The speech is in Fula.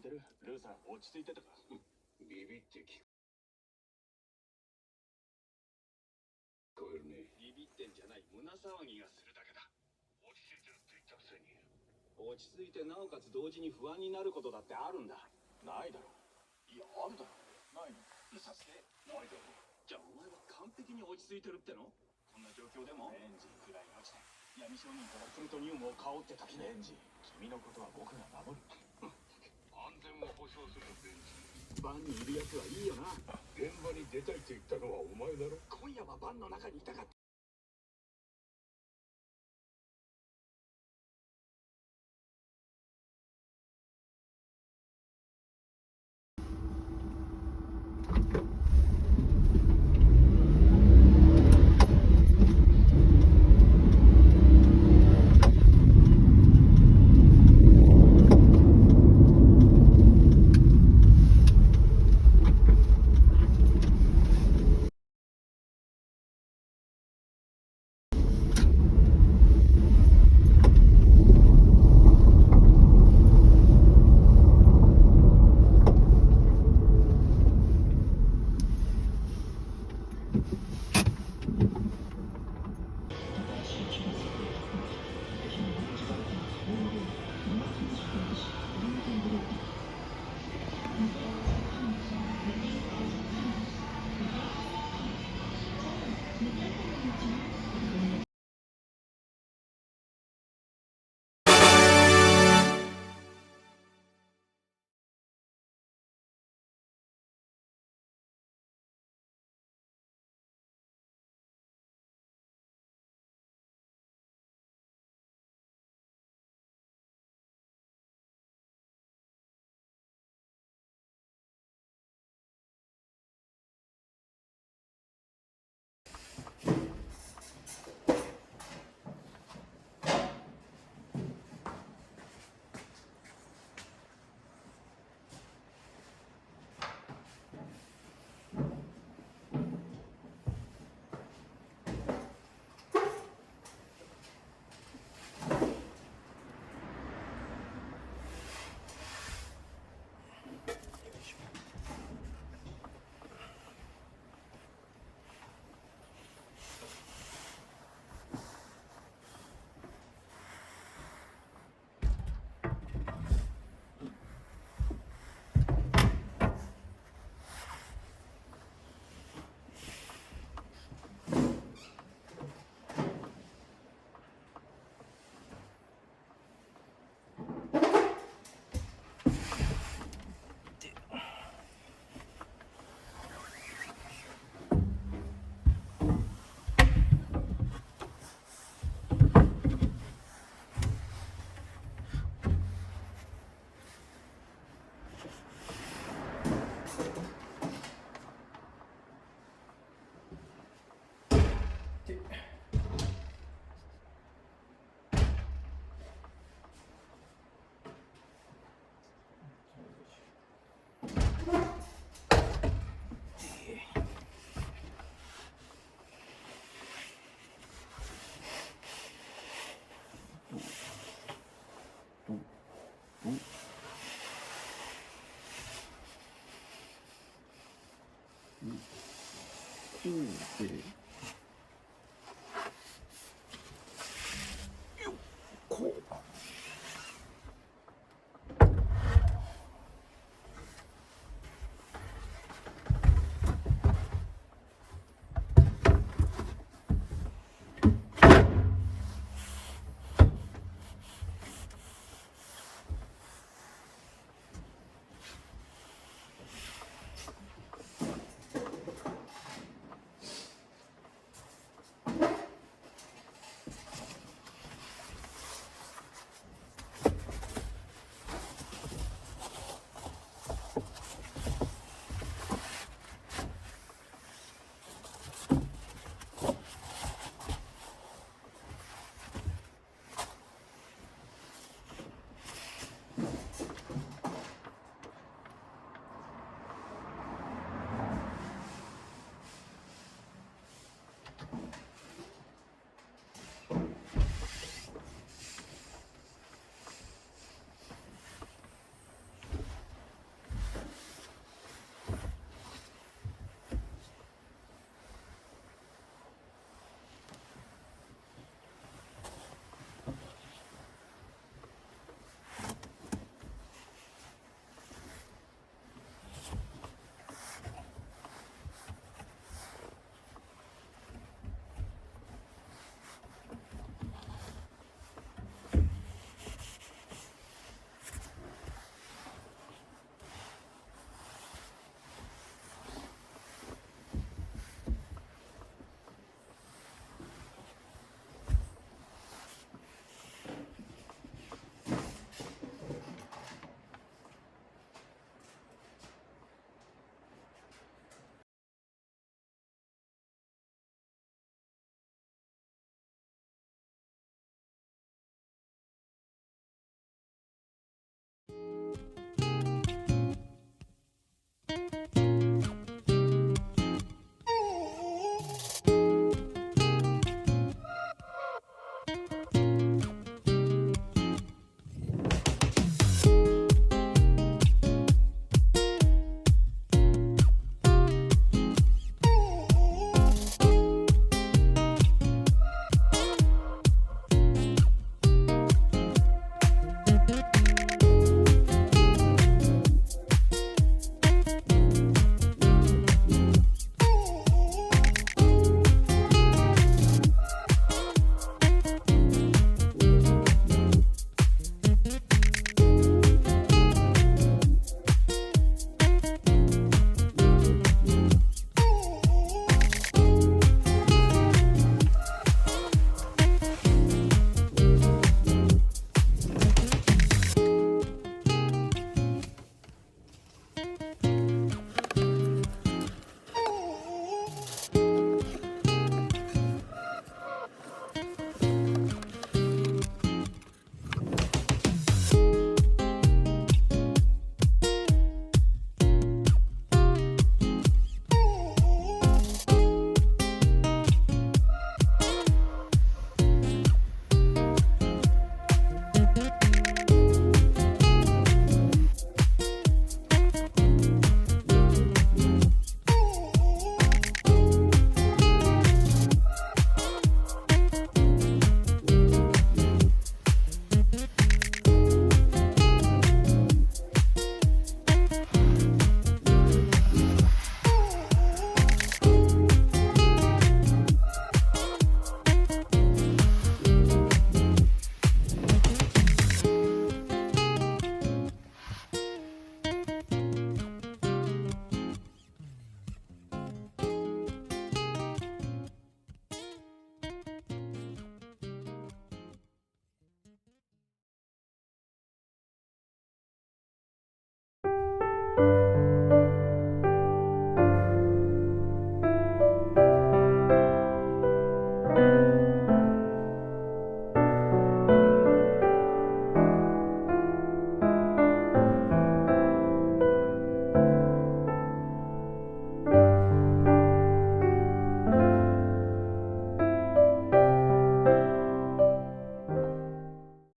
てる？ルーさん、落ち着いてたか？ビビって聞こえるね。ビビってんじゃない、胸騒ぎがするだけだ。落ち着いてるって言ったくせに。落ち着いてなおかつ同時に不安になることだってあるんだ。ないだろ。いや、あるだろ。ないの？させて。ないだろ。じゃあお前は完璧に落ち着いてるっての？こんな状況でも？エンジンくらい落ちて闇商人からプルトニウムを買おうって時に。エンジン、君のことは僕が守る。安全を保証するベンチ。バンにいるやつはいいよな。現場に出たいって言ったのはお前だろ。今夜はバンの中にいたかった。